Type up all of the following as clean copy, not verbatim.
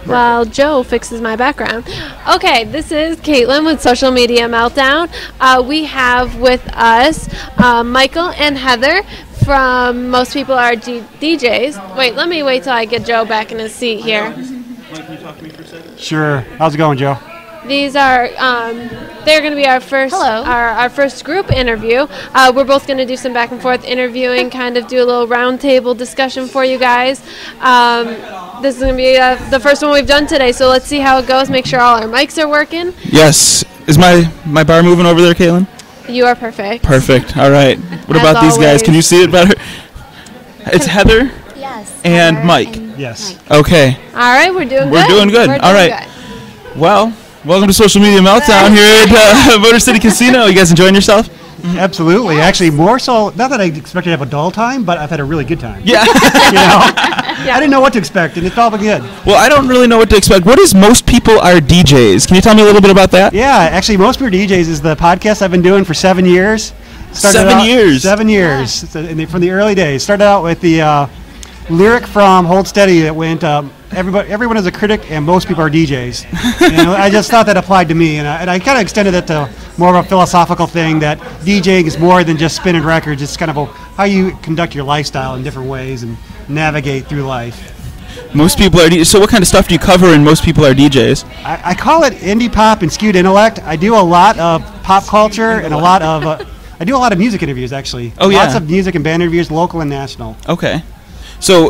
while Joe fixes my background. Okay, this is Katelyn with Social Media Meltdown. We have with us Michael and Heather from Most People Are DJs. Wait, let me wait till I get Joe back in his seat here. Mike, can you talk to me for a second? Sure. How's it going, Joe? These are, they're going to be our first, our first group interview. We're both going to do some back and forth interviewing, kind of do a little roundtable discussion for you guys. This is going to be the first one we've done today, so let's see how it goes. Make sure all our mics are working. Yes. Is my bar moving over there, Katelyn? You are perfect. Perfect. All right. What As about these guys? always. Can you see it better? It's Heather? Yes. And Heather Mike. Yes. Mike. Okay. All right, we're doing good. We're doing good. All right. Well, welcome to Social Media Meltdown here at Motor City Casino. You guys enjoying yourself? Absolutely. Yes. Actually, more so, not that I expected to have a dull time, but I've had a really good time. Yeah. I didn't know what to expect, and it felt good. Well, I don't really know what to expect. What is Most People Are DJs? Can you tell me a little bit about that? Yeah, actually, Most People Are DJs is the podcast I've been doing for 7 years. 7 years? 7 years. Yeah. From the early days. Started out with the lyric from Hold Steady that went, everyone is a critic and most people are DJs. I just thought that applied to me, and I kind of extended it to more of a philosophical thing, that DJing is more than just spinning records. It's kind of how you conduct your lifestyle in different ways and navigate through life. Most People Are DJs. So what kind of stuff do you cover in Most People Are DJs? I call it indie pop and skewed intellect. I do a lot of pop culture and a lot of, I do a lot of music interviews, actually. Oh, yeah. Lots of music and band interviews, local and national. Okay. So,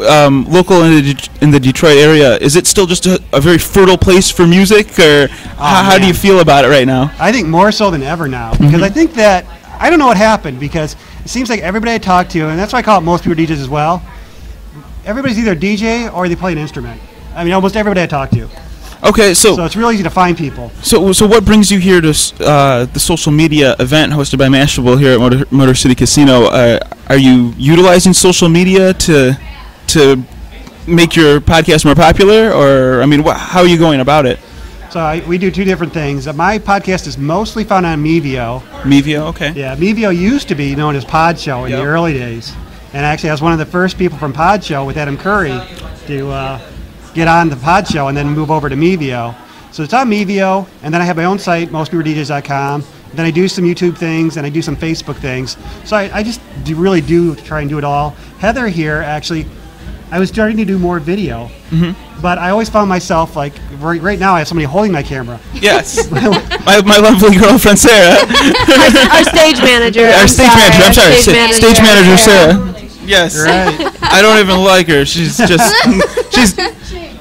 local in the Detroit area, is it still just a very fertile place for music, or how do you feel about it right now? I think more so than ever now, because I think that, I don't know what happened, because it seems like everybody I talk to, and that's why I call it Most People DJs as well, everybody's either a DJ or they play an instrument. I mean, almost everybody I talk to. Okay, so it's real easy to find people. So what brings you here to the social media event hosted by Mashable here at Motor City Casino? Are you utilizing social media to make your podcast more popular, or I mean, how are you going about it? So we do two different things. My podcast is mostly found on Mevio. Mevio, okay. Yeah, Mevio used to be known as Pod Show in the early days, and actually I was one of the first people from Pod Show with Adam Curry to get on the Pod Show and then move over to Mevio. So it's on Mevio, and then I have my own site, mostpeopledjs.com. Then I do some YouTube things, and I do some Facebook things. So I just really do try and do it all. Heather here, actually, I was starting to do more video, but I always found myself, like, right now I have somebody holding my camera. Yes. my lovely girlfriend, Sarah. Our stage manager. Stage manager, Sarah. Yes. Right. I don't even like her. She's just,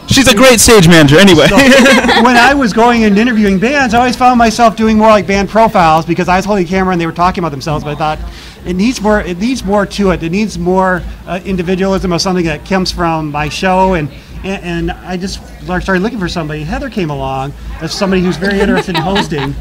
she's a great stage manager anyway. So, when I was going and interviewing bands, I always found myself doing more like band profiles, because I was holding the camera and they were talking about themselves, but I thought, it needs more to it. It needs more individualism of something that comes from my show, and I just started looking for somebody. Heather came along as somebody who's very interested in hosting,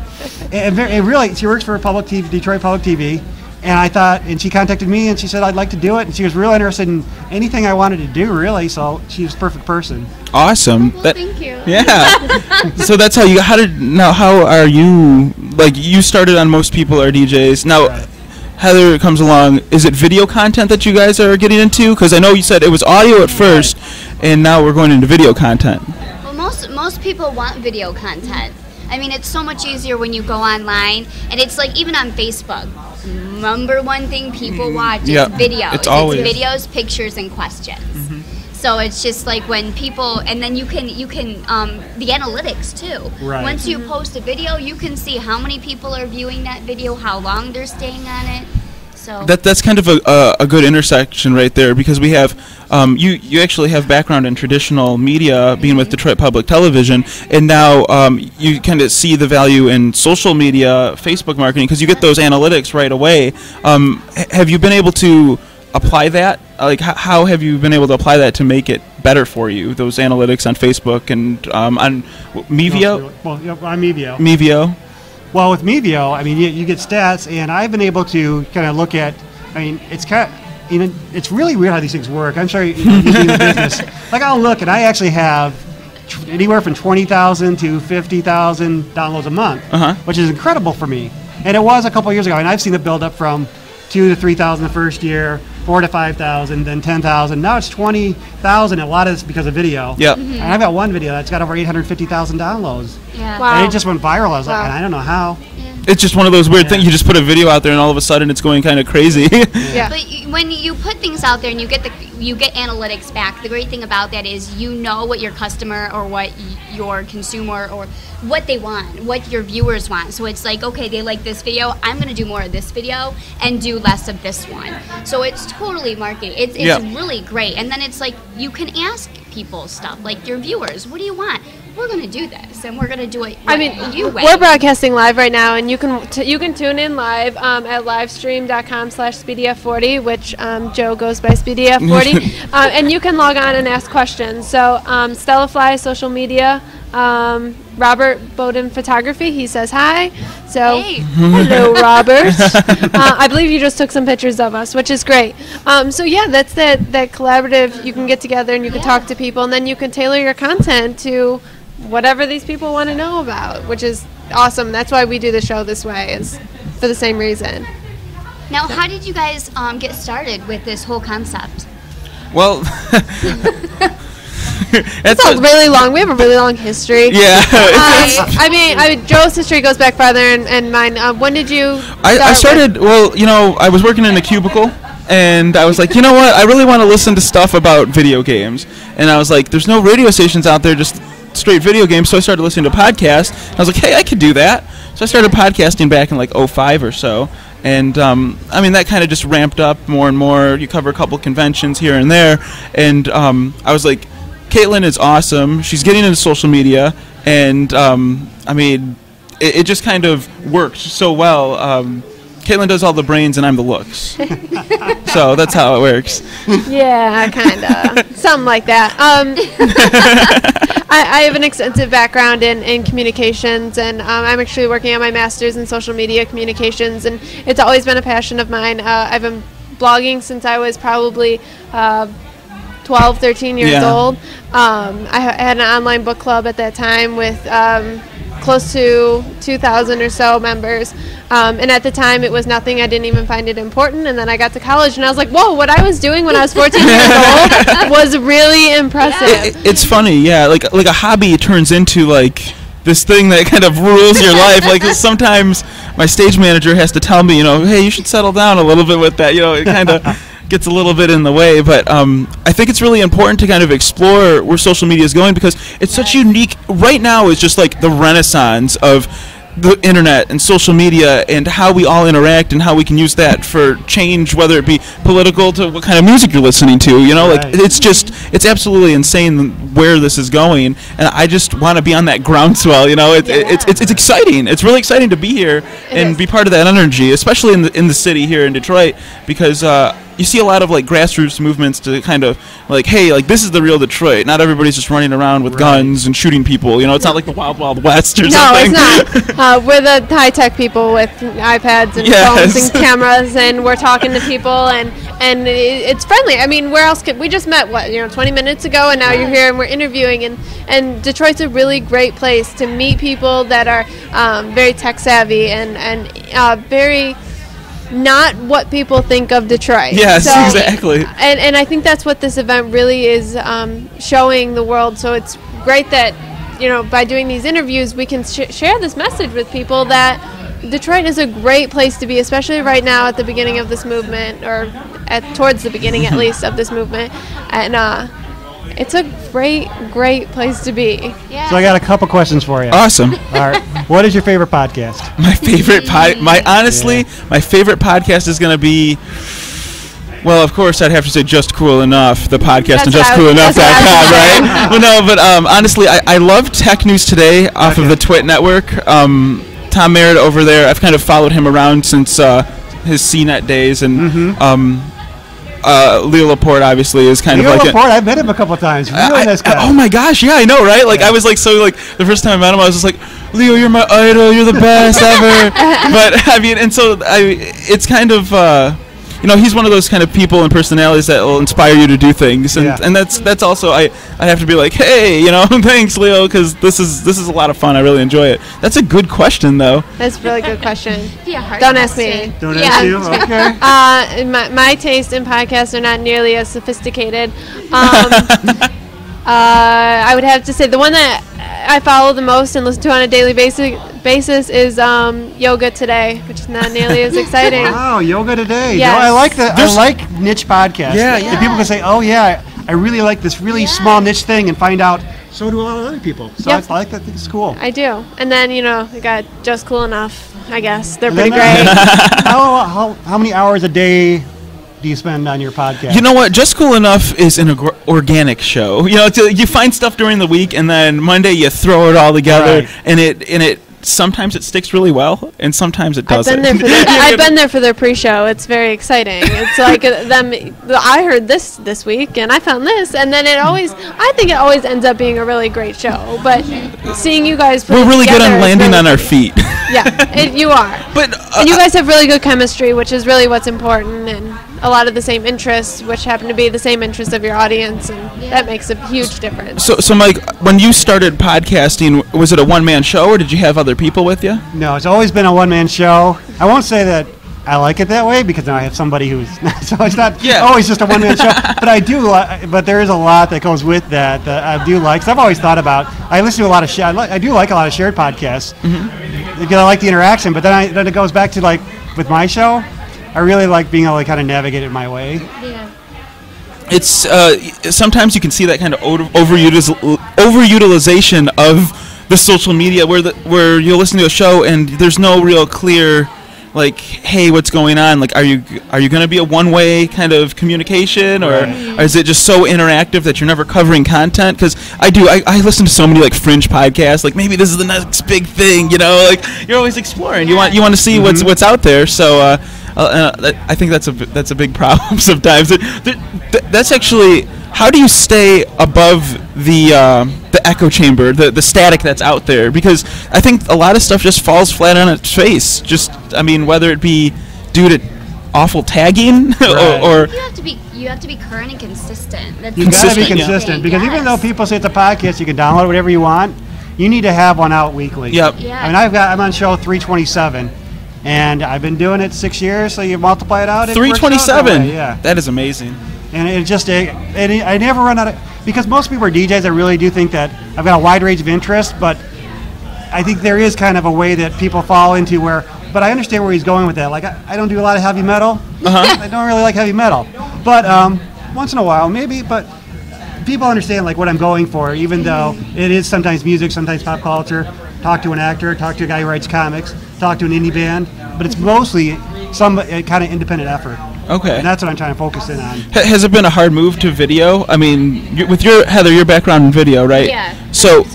and really, she works for Public TV, Detroit Public TV, and I thought, and she contacted me and she said I'd like to do it, and she was really interested in anything I wanted to do, really. So she was the perfect person. Awesome. Well, thank you. Yeah. So that's how you. How are you? Like, you started on Most People Are DJs. Now. Right. Heather comes along. Is it video content that you guys are getting into? Because I know you said it was audio at first, and now we're going into video content. Well, most people want video content. I mean, it's so much easier when you go online, and it's like even on Facebook. Number one thing people watch is videos. It's always videos, pictures, and questions. So it's just like when people, and then you can the analytics too. Right. Once you post a video, you can see how many people are viewing that video, how long they're staying on it. So that's kind of a good intersection right there, because we have you actually have background in traditional media, being with Detroit Public Television, and now you kind of see the value in social media, Facebook marketing, because you get those analytics right away. Have you been able to apply that? Like, how have you been able to apply that to make it better for you, those analytics on Facebook and on Mevio? Well, on Mevio. Mevio. Well, with Mevio, I mean, you get stats, and I've been able to kind of look at, I mean, it's kind of, it's really weird how these things work. I'm sure you're in the business. Like, I'll look, and I actually have anywhere from 20,000 to 50,000 downloads a month, which is incredible for me. And it was a couple of years ago, and I've seen it build up from 2,000 to 3,000 the first year, 4 to 5,000, then 10,000. Now it's 20,000. A lot of it's because of video. Yep. And I've got one video that's got over 850,000 downloads. Yeah. Wow. And it just went viral. I was like, I don't know how. It's just one of those weird things. You just put a video out there, and all of a sudden, it's going kind of crazy. Yeah. But when you put things out there and you get analytics back, the great thing about that is you know what your customer or what your consumer or what they want, what your viewers want. So it's like, okay, they like this video, I'm going to do more of this video and do less of this one. So it's totally marketing. It's really great. And then it's like you can ask people stuff, like your viewers, what do you want? We're going to do this, and we're going to do it. We're broadcasting live right now, and you can tune in live at livestream.com/SpeedyF40, which Joe goes by SpeedyF40, and you can log on and ask questions. So Stella Fly social media, Robert Bowden Photography, he says hi. So hello, Robert. I believe you just took some pictures of us, which is great. So yeah, that's that collaborative. You can get together and you can talk to people, and then you can tailor your content to whatever these people want to know about, which is awesome. That's why we do the show this way, is for the same reason. Now, how did you guys get started with this whole concept? Well, it's a really long. We have a really long history. Yeah. I mean, Joe's history goes back farther, and mine. When did you? I started. Well, I was working in a cubicle. And I was like, you know what? I really want to listen to stuff about video games. And I was like, there's no radio stations out there, just straight video games. So I started listening to podcasts. I was like, hey, I could do that. So I started podcasting back in like 2005 or so. And, that kind of just ramped up more and more. You cover a couple conventions here and there. And I was like, Katelyn is awesome. She's getting into social media. And, it just kind of works so well. Katelyn does all the brains and I'm the looks. So that's how it works. Yeah, kind of. Something like that. I have an extensive background in communications, and I'm actually working on my master's in social media communications, and it's always been a passion of mine. I've been blogging since I was probably 12, 13 years old. I had an online book club at that time with close to 2,000 or so members. And at the time, it was nothing. I didn't even find it important. And then I got to college, and I was like, whoa, what I was doing when I was 14 years old was really impressive. It's funny, yeah. Like a hobby turns into, like, this thing that kind of rules your life. Like, sometimes my stage manager has to tell me, hey, you should settle down a little bit with that. It kind of gets a little bit in the way. But I think it's really important to kind of explore where social media is going, because it's such unique. Right now is just like the renaissance of the internet and social media and how we all interact and how we can use that for change, whether it be political to what kind of music you're listening to. It's absolutely insane where this is going, and I just want to be on that groundswell. It's exciting. It's really exciting to be here and be part of that energy, especially in the city here in Detroit, because you see a lot of like grassroots movements to kind of like, hey, like this is the real Detroit. Not everybody's just running around with guns and shooting people. It's not like the Wild Wild West or something. No, it's not. We're the high-tech people with iPads and phones and cameras, and we're talking to people, and it's friendly. I mean, where else could we just met 20 minutes ago, and now you're here and we're interviewing, and Detroit's a really great place to meet people that are very tech savvy and very not what people think of Detroit. Yes, exactly. And I think that's what this event really is showing the world. So it's great that, by doing these interviews, we can share this message with people that Detroit is a great place to be, especially right now at the beginning of this movement, or towards the beginning at least of this movement. And it's a great, great place to be. Yeah. So I got a couple questions for you. Awesome. All right. What is your favorite podcast? My favorite my favorite podcast is going to be, well, of course, I'd have to say Just Cool Enough, the podcast on JustCoolEnough.com, right? Well, no, but honestly, I love Tech News Today off of the Twit Network. Tom Merritt over there, I've kind of followed him around since his CNET days, and Leo Laporte obviously is kind of like Laporte, I've met him a couple of times. Really nice guy. Oh my gosh, yeah, I know, right? Like I was like the first time I met him, I was just like, Leo, you're my idol, you're the best ever. But I mean, and so it's kind of he's one of those kind of people and personalities that will inspire you to do things, and that's also I have to be like, hey, thanks, Leo, because this is a lot of fun. I really enjoy it. That's a good question, though. That's a really good question. Yeah, don't ask me. Don't ask you. Okay. My taste in podcasts are not nearly as sophisticated. I would have to say the one that I follow the most and listen to on a daily basis is Yoga Today, which is not nearly as exciting. Wow, Yoga Today. Yes. I like that. I like niche podcasts. Yeah. And people can say, oh yeah, I really like this really small niche thing, and find out so do a lot of other people. So I like that. It's cool. I do. And then we got Just Cool Enough. I guess they're pretty great. How many hours a day do you spend on your podcast? You know what? Just Cool Enough is an organic show. You find stuff during the week, and then Monday you throw it all together, Right. and it sometimes it sticks really well, and sometimes it doesn't. I've been there for their pre-show. It's very exciting. It's like I heard this week, and I found this, and then I think it always ends up being a really great show. But seeing you guys put we're really good on landing on our feet. Yeah, you are. But and you guys have really good chemistry, which is really what's important, and a lot of the same interests, which happen to be the same interests of your audience, and that makes a huge difference. So Mike, when you started podcasting, was it a one-man show, or did you have other people with you? No, it's always been a one-man show. I won't say that I like it that way, because now I have somebody who's so it's not always just a one-man show. But I do, but there is a lot that goes with that I do like. So I've always thought about. I listen to a lot of I do like a lot of shared podcasts because I like the interaction. But then it goes back to like with my show. I really like being able to kind of navigate it my way. Yeah. It's sometimes you can see that kind of overutilization of the social media where you'll listen to a show and there's no real clear like, hey, what's going on? Like, are you going to be a one-way kind of communication, or is it just so interactive that you're never covering content? Because I listen to so many like fringe podcasts. Like maybe this is the next big thing, Like you're always exploring. You want to see what's out there. So I think that's a big problem sometimes. That's actually. How do you stay above the echo chamber, the static that's out there? Because I think a lot of stuff just falls flat on its face. Whether it be due to awful tagging or you have to be current and consistent. You got to be consistent because even though people say it's a podcast, you can download whatever you want. You need to have one out weekly. Yep. Yeah. I'm on show 327, and I've been doing it 6 years. So you multiply it out. 327. Yeah. That is amazing. And I never run out of, because most people are DJs. I really do think that I've got a wide range of interests, but I think there is kind of a way that people fall into where, but I understand where he's going with that. Like, I don't do a lot of heavy metal. I don't really like heavy metal. But once in a while, maybe, but people understand like what I'm going for, even though it is sometimes music, sometimes pop culture. Talk to an actor, talk to a guy who writes comics, talk to an indie band, but it's mostly some kind of independent effort. Okay. And that's what I'm trying to focus in on. Has it been a hard move to video? I mean, with your Heather, your background in video, right? Yeah. So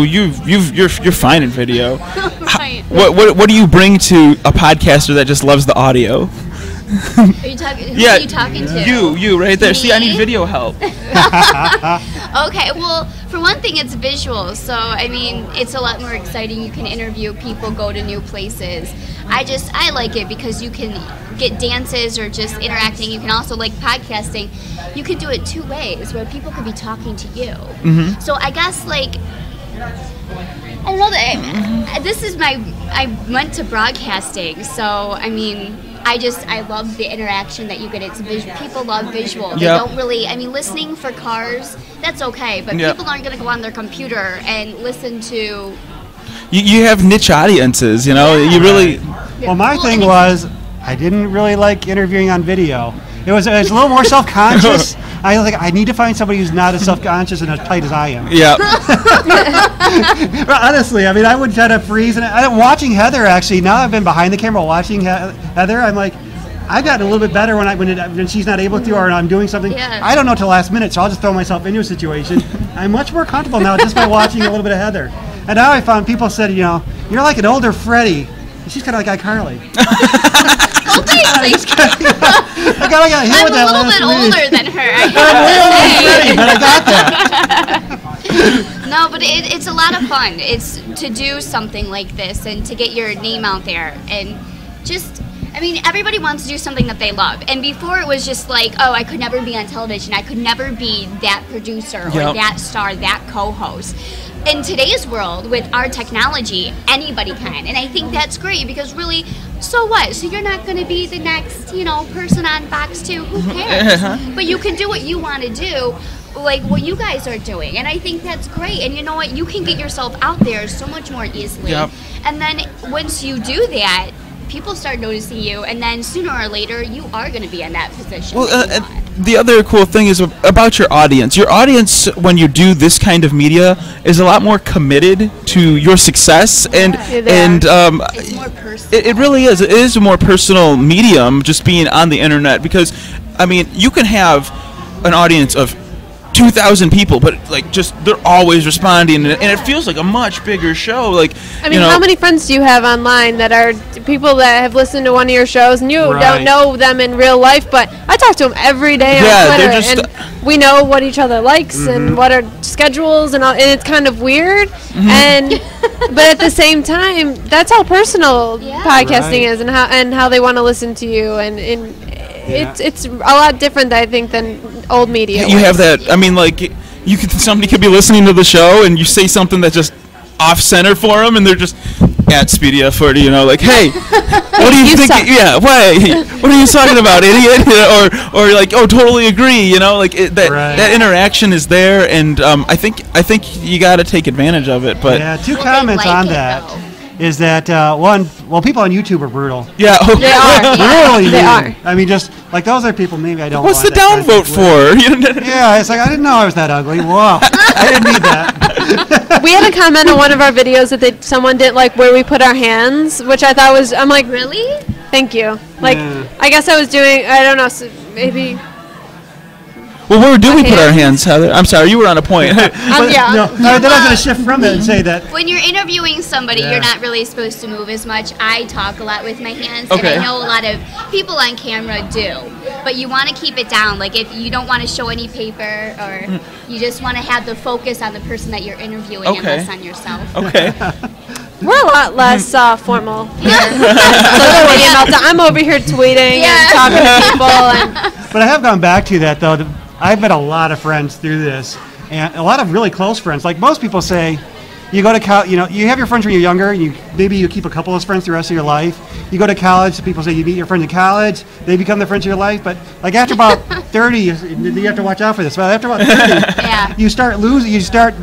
you're fine in video. Right. What do you bring to a podcaster that just loves the audio? Are you talking? Who are you talking to? You right there. Me? See, I need video help. Okay, well, for one thing, it's visuals. So, it's a lot more exciting. You can interview people, go to new places. I like it because you can get dances or just interacting. You can also, like podcasting, you can do it two ways where people could be talking to you. Mm-hmm. So, I guess, like, I don't know, I went to broadcasting, so, I love the interaction that you get. It's visual. People love visual. They don't really. listening for cars, that's okay. But people aren't going to go on their computer and listen to. You have niche audiences, You really. Well, my thing was, I didn't really like interviewing on video. It was a little more self-conscious. I was like, I need to find somebody who's not as self-conscious and as tight as I am. Yeah. Honestly, I would kind of freeze. And I'm watching Heather, actually. Now I've been behind the camera watching Heather. I'm like, I've gotten a little bit better when she's not able to or I'm doing something. Yeah. I don't know till last minute, so I'll just throw myself into a situation. I'm much more comfortable now just by watching a little bit of Heather. And now I found people said, you're like an older Freddie. And she's kind of like iCarly. I'm a little bit older than her. But I got that. No, but it's a lot of fun. It's to do something like this and to get your name out there and just I mean, everybody wants to do something that they love. And before it was just like, oh, I could never be on television. I could never be that producer or that star, that co-host. In today's world, with our technology, anybody can. And I think that's great because really, so what? So you're not going to be the next, person on Fox 2. Who cares? But you can do what you want to do, like what you guys are doing. And I think that's great. And you know what? You can get yourself out there so much more easily. Yep. And then once you do that, people start noticing you, and then sooner or later, you are going to be in that position. Well, the other cool thing is about your audience. Your audience, when you do this kind of media, is a lot more committed to your success, and it's more personal. It really is. It is a more personal medium, just being on the internet, because, I mean, you can have an audience of 2,000 people, but they're always responding, and it feels like a much bigger show. I mean, how many friends do you have online that are people that have listened to one of your shows, and you don't know them in real life, but I talk to them every day on Twitter, and we know what each other likes and what our schedules and all, and it's kind of weird, and but at the same time, that's how personal podcasting is, and how they want to listen to you, and it's a lot different, I think, than old media. You have that. I mean, somebody could be listening to the show, and you say something that's just off center for them, and they're just at Speedy F40, hey, what do you think? Yeah, why? What are you talking about, idiot? Or totally agree. That interaction is there, and I think you got to take advantage of it. But two comments on that. Is that one? Well, people on YouTube are brutal. Yeah, they are. Really, they are. I mean, just those are people. Maybe I don't. What's want the downvote for? Yeah, it's I didn't know I was that ugly. Whoa, I didn't need that. We had a comment on one of our videos that someone didn't like where we put our hands, which I thought was. I'm like, really? Thank you. I guess I was doing. I don't know. So maybe. Well, where do we put our hands, Heather? I'm sorry, you were on a point. Then I was going to shift from that and say that. When you're interviewing somebody, you're not really supposed to move as much. I talk a lot with my hands, and I know a lot of people on camera do. But you want to keep it down. If you don't want to show any paper, or you just want to have the focus on the person that you're interviewing and less on yourself. Okay. We're a lot less formal here. I'm over here tweeting and talking to people. But I have gone back to that, though. I've met a lot of friends through this, and a lot of really close friends. Like most people say, you go to college, you have your friends when you're younger, and maybe you keep a couple of friends the rest of your life. You go to college, people say you meet your friends in college, they become the friends of your life. But after about 30, you have to watch out for this. But after about 30, you start losing.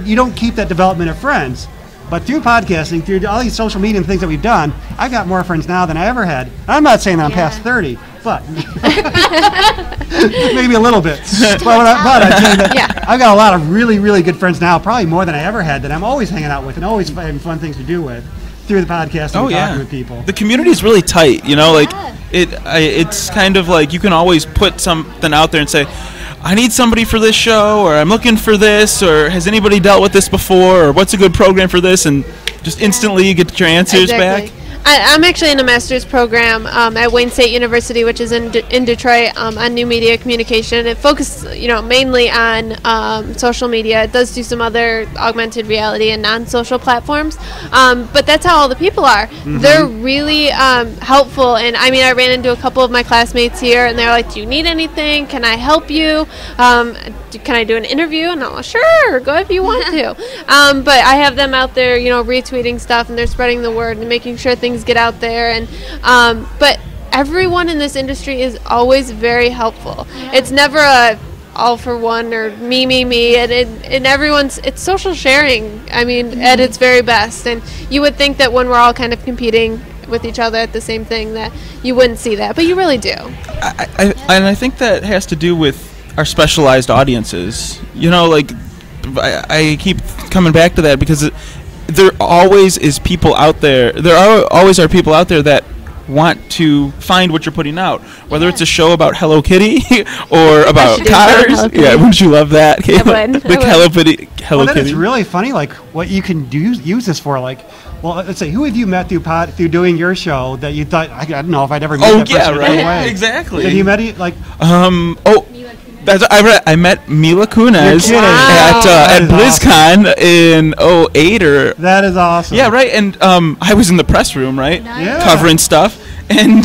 You don't keep that development of friends. But through podcasting, through all these social media and things that we've done, I've got more friends now than I ever had. I'm not saying that I'm past 30, but maybe a little bit. But I'm saying that I've got a lot of really, really good friends now, probably more than I ever had, that I'm always hanging out with and always having fun things to do with through the podcast and talking with people. The community is really tight, it's kind of like you can always put something out there and say, I need somebody for this show, or I'm looking for this, or has anybody dealt with this before, or what's a good program for this, and just instantly you get your answers back. I'm actually in a master's program at Wayne State University, which is in Detroit, on new media communication. It focuses, mainly on social media. It does do some other augmented reality and non-social platforms, but that's how all the people are. They're really helpful, and I mean, I ran into a couple of my classmates here, and they're like, "Do you need anything? Can I help you? Can I do an interview?" And I'm like, "Sure, go if you want to." But I have them out there, retweeting stuff, and they're spreading the word and making sure things get out there, and but everyone in this industry is always very helpful. It's never a all for one or me, and everyone's, it's social sharing, I mean, at its very best. And you would think that when we're all kind of competing with each other at the same thing, that you wouldn't see that, but you really do. And I think that has to do with our specialized audiences. I keep coming back to that because there always is people out there. Always are people out there that want to find what you're putting out, whether it's a show about Hello Kitty or about cars. Yeah, wouldn't you love that? I would. Hello Kitty. It's really funny, what you can use this for. Well, let's say, who have you met through doing your show that you thought, I don't know if I'd ever meet that person right? Exactly. Have you met I met Mila Kunis at BlizzCon in 2008 or... That is awesome. Yeah, right, and I was in the press room, right? Yeah. Covering stuff, And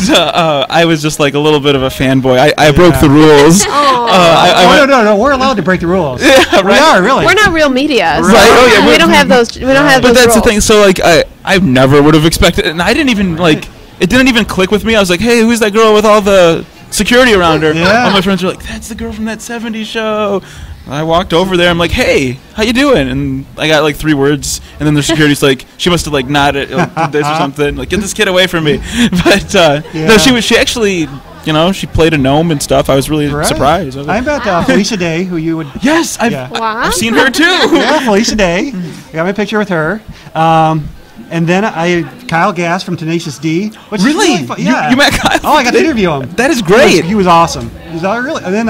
I was just like a little bit of a fanboy. I broke the rules. No, we're allowed to break the rules. Yeah, right. We are, really. We're not real media. So Right, oh, yeah, we don't have those. We don't have But those that's rules. the thing. So like I never would have expected, and I didn't even like. It didn't even click with me. I was like, hey, who's that girl with all the security around her? Yeah. All my friends were like, that's the girl from that '70s show. And I walked over there. I'm like, hey, how you doing? And I got like 3 words, and then the security's like, she must have like nodded, like, did this or something, like get this kid away from me. But no, she actually, you know, she played a gnome and stuff. I was really surprised. I bet Felicia Day, who you would. Yes, I've seen her too. Yeah, Felicia Day. I got my picture with her. And then Kyle Gass from Tenacious D. Which Really? Is really fun. Yeah. You met Kyle? Oh, I got to interview him. That is great. He was awesome. He was really. And then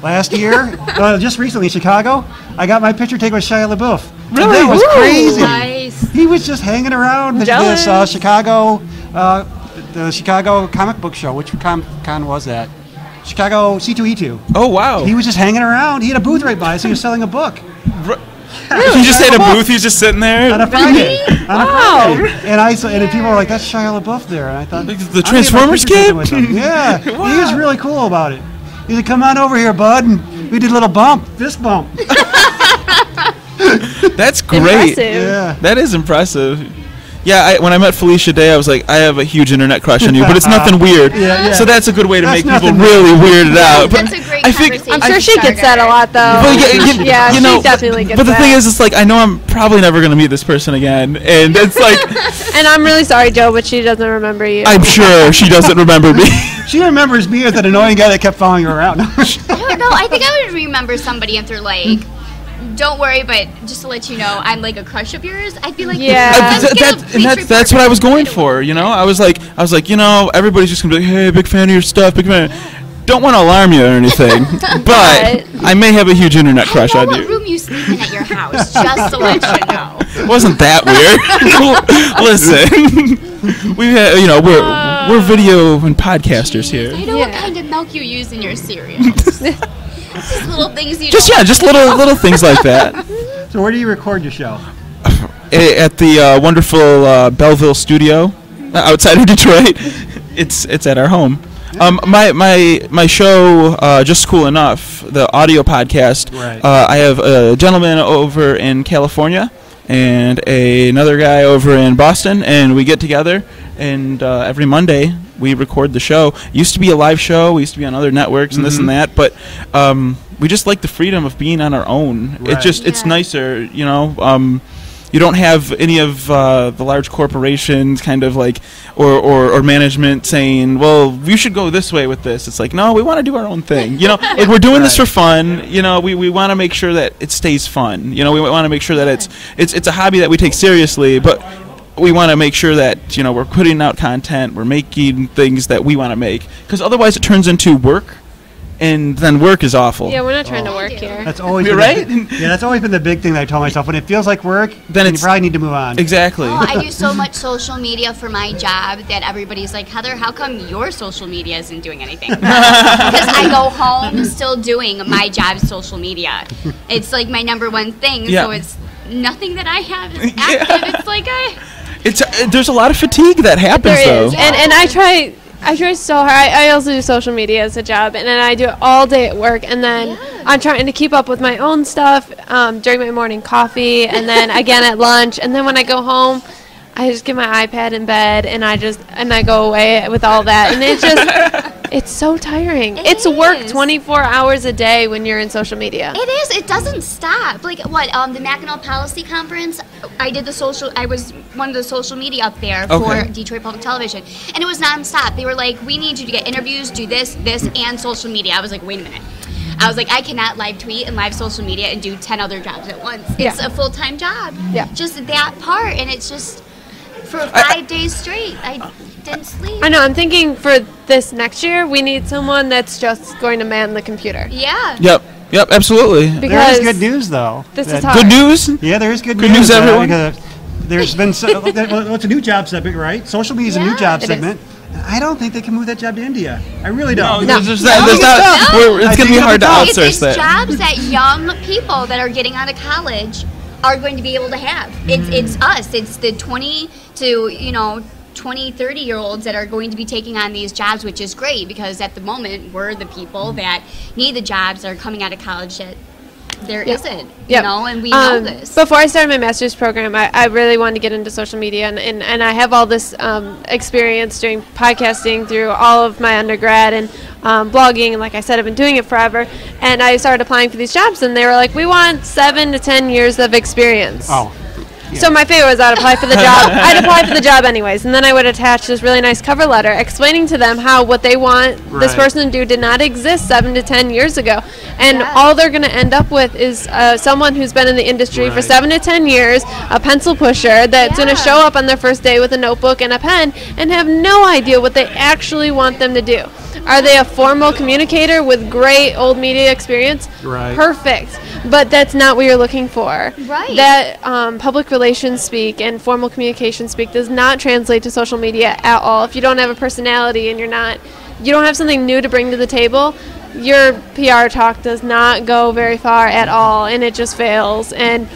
last year, just recently in Chicago, I got my picture taken with Shia LaBeouf. Really? And that was Woo. crazy. Nice. He was just hanging around Jealous. this Chicago, the Chicago comic book show. Which con was that? Chicago C2E2. Oh wow. He was just hanging around. He had a booth right by, so he was selling a book. He just had a booth. He was just sitting there. On a Friday. Wow. And people were like, "That's Shia LaBeouf there," and I thought, Like the "I'm gonna get my Transformers picture taken kid? with him." Yeah, Wow. he was really cool about it. He said, "Come on over here, bud," and we did a little fist bump. That's great. Impressive. Yeah. That is impressive. Yeah, when I met Felicia Day, I was like, I have a huge internet crush on you, but it's nothing weird. Yeah. So that's a good way to That's make people nothing really weirded out. But That's a great I think, conversation. I'm sure she gets that a lot, though. But yeah, you she know, definitely gets but the that. thing is, it's like I know I'm probably never going to meet this person again, and it's like And I'm really sorry, Joe, but she doesn't remember you. I'm sure she doesn't remember me. She remembers me as that annoying guy that kept following her around. I don't know. I think I would remember somebody if they're like, don't worry, but just to let you know, I'm like a crush of yours. I'd be like, Yeah. That's what I was going for. You know, I was like, you know, everybody's just gonna be like, hey, big fan of your stuff, big fan. Don't want to alarm you or anything, but I may have a huge internet crush I on know what you. room you sleep in at your house, just to let you know. It wasn't that weird. Listen, we have, you know, we're video and podcasters here. I know what kind of milk you use in your cereals. Just little things you Just don't just little things like that. So where do you record your show? At the wonderful Belleville studio outside of Detroit. It's at our home. My show, Just Cool Enough, the audio podcast. Right. I have a gentleman over in California and another guy over in Boston, and we get together, and every Monday we record the show. It used to be a live show. We used to be on other networks and this and that, but we just like the freedom of being on our own. Right. It's nicer, you know. You don't have any of the large corporations kind of like or management saying, well, you should go this way with this. It's like, no, we want to do our own thing. You know, like we're doing this for fun. You know, we want to make sure that it stays fun. You know, we want to make sure that it's a hobby that we take seriously, but we want to make sure that, you know, we're putting out content, we're making things that we want to make, because otherwise it turns into work. And then work is awful. Yeah, we're not trying to work here. That's always You're been right. That's always been the big thing that I told myself. When it feels like work, then you it's- probably need to move on. Exactly. Oh, I do so much social media for my job that everybody's like, Heather, how come your social media isn't doing anything? Because I go home still doing my job's social media. It's like my number one thing, Yeah. so it's nothing that I have is active. It's like There's a lot of fatigue that happens There though. is, and I try so hard. I also do social media as a job, and then I do it all day at work, and then I'm trying to keep up with my own stuff during my morning coffee, and then again at lunch, and then when I go home, I just get my iPad in bed, and I go away with all that, and it's just it's so tiring. It's work is. 24 hours a day when you're in social media. It is. It doesn't stop. Like what? The Mackinac Policy Conference. I was one of the social media up there Okay. for Detroit Public Television, and it was nonstop. They were like, "We need you to get interviews, do this, and social media." I was like, "Wait a minute." I was like, I cannot live tweet and live social media and do 10 other jobs at once. It's a full-time job. Yeah. Just that part, and it's just for 5 days straight. I didn't sleep. I know. I'm thinking for this next year, we need someone that's just going to man the computer. Yeah. Yep, absolutely. There Because is good news, though. this That- is hard. Good news. Yeah, there is good Good news. news, everyone. Because there's been well, it's a new job segment, right? Social media is a new Yeah, job it segment. I don't think they can move that job to India. I really don't. There's I not, think it's tough. it's I going to think be it'll hard to be tough. outsource It's that. jobs that young people that are getting out of college are going to be able to have. It's us. It's the 20 to 20, 30-year-olds that are going to be taking on these jobs, which is great because at the moment we're the people that need the jobs that are coming out of college that there isn't, you know, and we know this. Before I started my master's program, I really wanted to get into social media, and I have all this experience doing podcasting through all of my undergrad and blogging, and like I said, I've been doing it forever, and I started applying for these jobs, and they were like, we want 7 to 10 years of experience. Oh. Yeah. So my favorite was I'd apply for the job. I'd apply for the job anyways, and then I would attach this really nice cover letter explaining to them how what they want this person to do did not exist 7 to 10 years ago, and all they're going to end up with is someone who's been in the industry for 7 to 10 years, a pencil pusher that's going to show up on their first day with a notebook and a pen and have no idea what they actually want them to do. Are they a formal communicator with great old media experience? Right. Perfect. But that's not what you're looking for. Right. That public relations speak and formal communication speak does not translate to social media at all. If you don't have a personality and you don't have something new to bring to the table, your PR talk does not go very far at all, and it just fails. And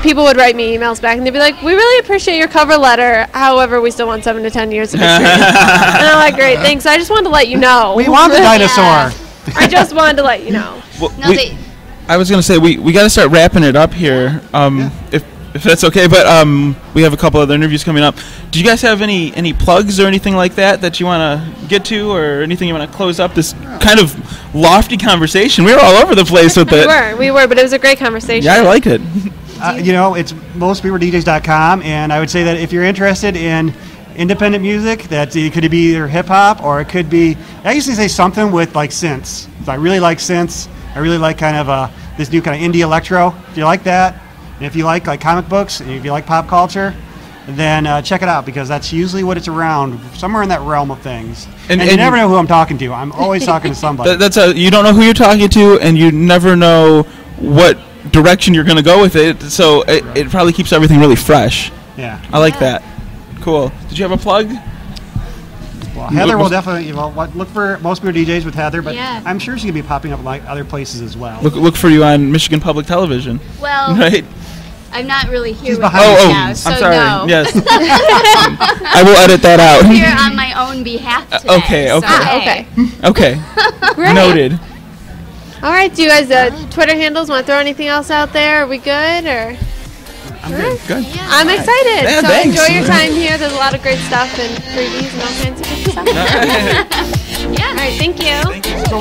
people would write me emails back, and they'd be like, we really appreciate your cover letter. However, we still want 7 to 10 years of experience. And I'm like, great, thanhanks. I just wanted to let you know. We want the dinosaur. I just wanted to let you know. Well, I was going to say, we got to start wrapping it up here, if that's okay. But we have a couple other interviews coming up. Do you guys have any plugs or anything like that you want to get to, or anything you want to close up this kind of lofty conversation? We were all over the place with it. We were, but it was a great conversation. Yeah, I like it. It's mostpeopledjs.com, and I would say that if you're interested in independent music, it could be either hip-hop or it could be, I usually say something with like synths. So I really like synths. I really like kind of this new kind of indie electro. If you like that, and if you like comic books, and if you like pop culture, then check it out, because that's usually what it's around, somewhere in that realm of things. And you never know who I'm talking to. I'm always talking to somebody. You don't know who you're talking to, and you never know what direction you're going to go with it, so it probably keeps everything really fresh. Yeah. I like that. Cool. Did you have a plug? Well, Heather will definitely, look for Most People DJs with Heather, but I'm sure she's going to be popping up like other places as well. Look for you on Michigan Public Television. Well, right? I'm not really here with you now, I'm so sorry. no. Yes. I will edit that out. I'm here on my own behalf today. Okay. Great. Noted. All right, do you guys Twitter handles want to throw anything else out there? Are we good, or? I'm good. Yeah. I'm excited. Yeah, so thanks. enjoy your time here. There's a lot of great stuff and freebies and all kinds of good stuff. Yeah. All right, thank you. So